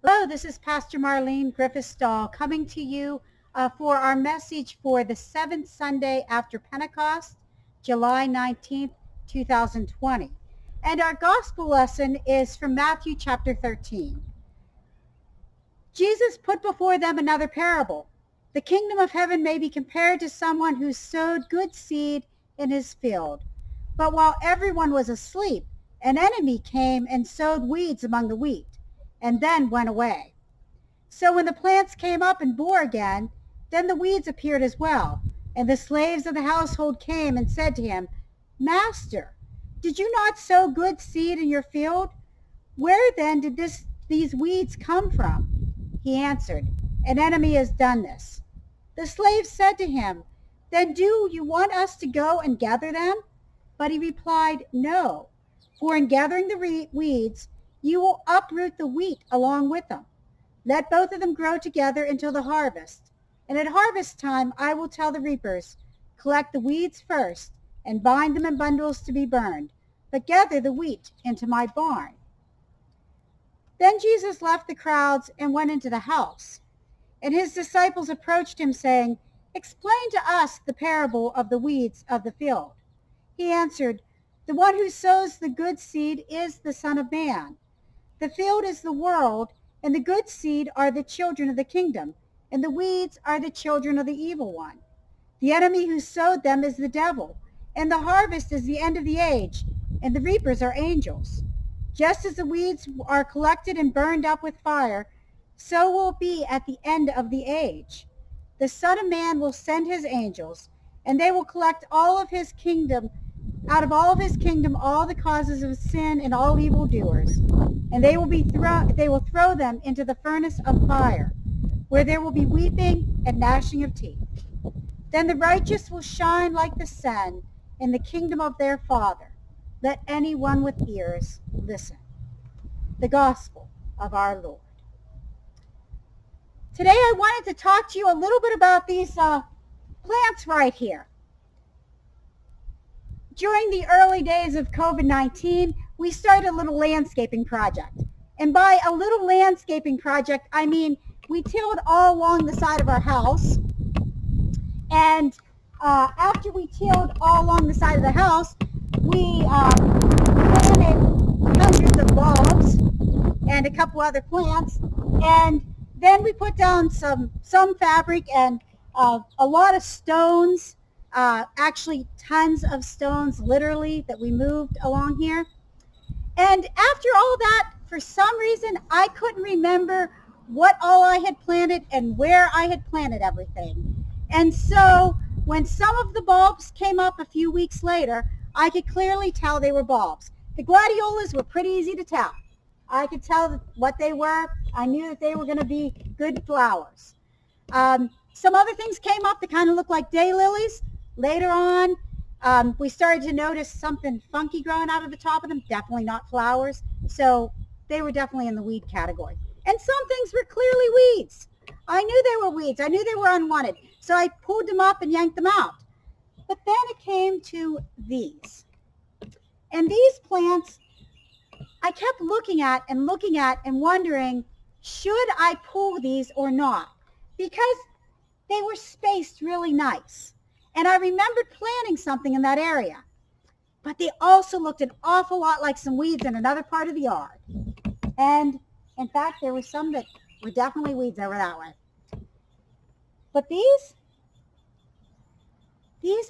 Hello, this is Pastor Marleen Griffith-Stull coming to you for our message for the seventh Sunday after Pentecost, July 19th, 2020. And our gospel lesson is from Matthew chapter 13. Jesus put before them another parable. The kingdom of heaven may be compared to someone who sowed good seed in his field. But while everyone was asleep, an enemy came and sowed weeds among the wheat, and then went away. So when the plants came up and bore again, then the weeds appeared as well. And the slaves of the household came and said to him, Master, did you not sow good seed in your field? Where then did these weeds come from? He answered, An enemy has done this. The slaves said to him, Then do you want us to go and gather them? But he replied, No, for in gathering the weeds, you will uproot the wheat along with them. Let both of them grow together until the harvest. And at harvest time I will tell the reapers, Collect the weeds first, and bind them in bundles to be burned, but gather the wheat into my barn. Then Jesus left the crowds and went into the house. And his disciples approached him, saying, Explain to us the parable of the weeds of the field. He answered, The one who sows the good seed is the Son of Man. The field is the world, and the good seed are the children of the kingdom, and the weeds are the children of the evil one. The enemy who sowed them is the devil, and the harvest is the end of the age, and the reapers are angels. Just as the weeds are collected and burned up with fire, so will it be at the end of the age. The Son of Man will send his angels, and they will collect out of his kingdom all the causes of sin and all evildoers, and they will throw them into the furnace of fire, where there will be weeping and gnashing of teeth. Then the righteous will shine like the sun in the kingdom of their Father. Let anyone with ears listen. The gospel of our Lord. Today I wanted to talk to you a little bit about these plants right here. During the early days of COVID-19, we started a little landscaping project. And by a little landscaping project, I mean we tilled all along the side of our house. And after we tilled all along the side of the house, we planted hundreds of bulbs and a couple other plants. And then we put down some fabric and a lot of stones, actually tons of stones, literally, that we moved along here. And after all that, for some reason, I couldn't remember what all I had planted and where I had planted everything. And so when some of the bulbs came up a few weeks later, I could clearly tell they were bulbs. The gladiolas were pretty easy to tell. I could tell what they were. I knew that they were going to be good flowers. Some other things came up that kind of looked like daylilies. Later on, we started to notice something funky growing out of the top of them, definitely not flowers. So they were definitely in the weed category. And some things were clearly weeds. I knew they were weeds. I knew they were unwanted. So I pulled them up and yanked them out. But then it came to these. And these plants, I kept looking at and wondering, should I pull these or not? Because they were spaced really nice. And I remembered planting something in that area. But they also looked an awful lot like some weeds in another part of the yard. And in fact, there were some that were definitely weeds over that way. But these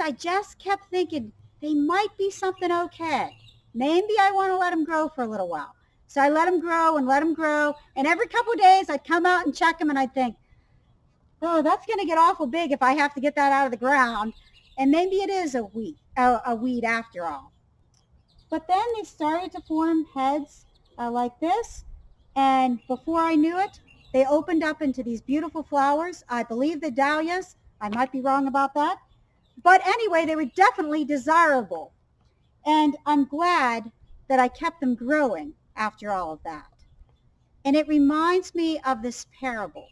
I just kept thinking they might be something okay. Maybe I want to let them grow for a little while. So I let them grow. And every couple of days I'd come out and check them and I'd think, oh, that's going to get awful big if I have to get that out of the ground. And maybe it is a weed after all. But then they started to form heads like this. And before I knew it, they opened up into these beautiful flowers. I believe the dahlias. I might be wrong about that. But anyway, they were definitely desirable. And I'm glad that I kept them growing after all of that. And it reminds me of this parable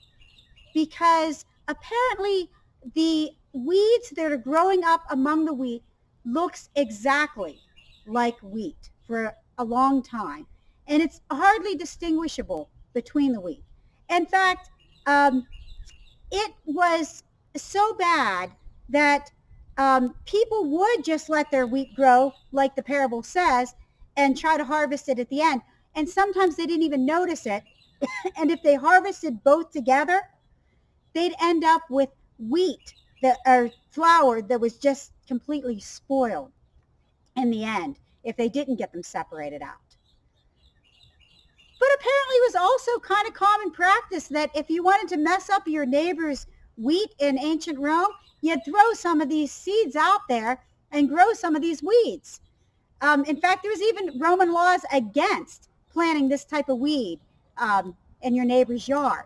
because apparently the weeds that are growing up among the wheat looks exactly like wheat for a long time. And it's hardly distinguishable between the wheat. In fact, it was so bad that people would just let their wheat grow, like the parable says, and try to harvest it at the end. And sometimes they didn't even notice it. And if they harvested both together, they'd end up with wheat or flour that was just completely spoiled in the end if they didn't get them separated out. But apparently it was also kind of common practice that if you wanted to mess up your neighbor's wheat in ancient Rome, you'd throw some of these seeds out there and grow some of these weeds. In fact, there was even Roman laws against planting this type of weed in your neighbor's yard.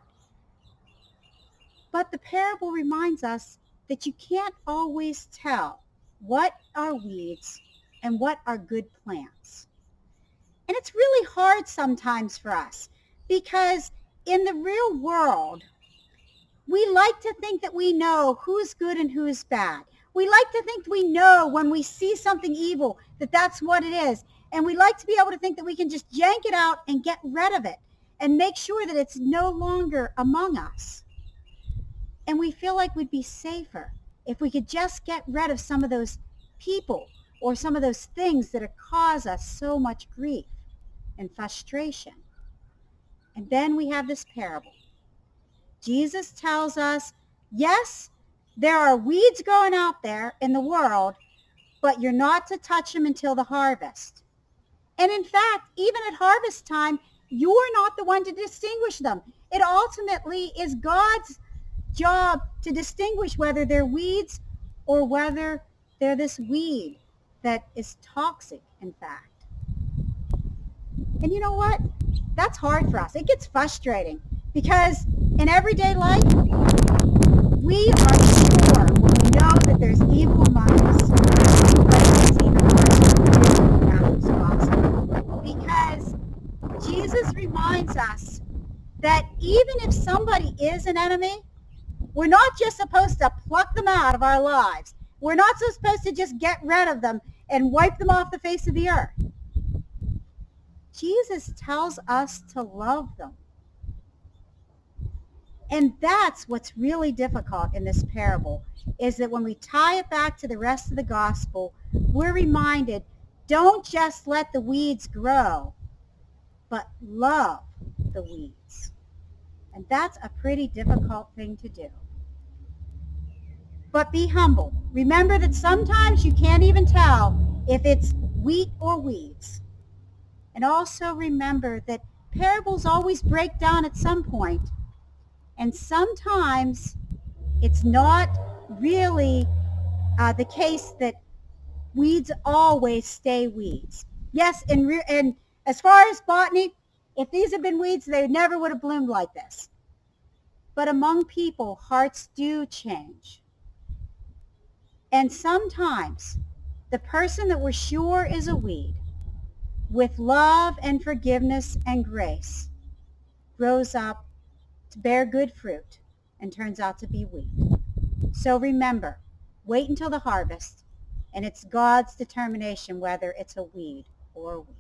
But the parable reminds us that you can't always tell what are weeds and what are good plants. And it's really hard sometimes for us because in the real world, we like to think that we know who's good and who's bad. We like to think we know when we see something evil that that's what it is. And we like to be able to think that we can just yank it out and get rid of it and make sure that it's no longer among us. And we feel like we'd be safer if we could just get rid of some of those people or some of those things that cause us so much grief and frustration. And then we have this parable. Jesus tells us, yes, there are weeds growing out there in the world, but you're not to touch them until the harvest. And in fact, even at harvest time, you're not the one to distinguish them. It ultimately is God's job to distinguish whether they're weeds or whether they're this weed that is toxic, in fact. And you know what? That's hard for us. It gets frustrating because in everyday life, we are sure when we know that there's evil among us, but it's even worse than possible. Because Jesus reminds us that even if somebody is an enemy, we're not just supposed to pluck them out of our lives. We're not supposed to just get rid of them and wipe them off the face of the earth. Jesus tells us to love them. And that's what's really difficult in this parable, is that when we tie it back to the rest of the gospel, we're reminded, don't just let the weeds grow, but love the weeds. And that's a pretty difficult thing to do. But be humble. Remember that sometimes you can't even tell if it's wheat or weeds. And also remember that parables always break down at some point. And sometimes it's not really the case that weeds always stay weeds. Yes, and as far as botany, if these had been weeds, they never would have bloomed like this. But among people, hearts do change. And sometimes the person that we're sure is a weed, with love and forgiveness and grace, grows up to bear good fruit and turns out to be wheat. So remember, wait until the harvest, and it's God's determination whether it's a weed or a wheat.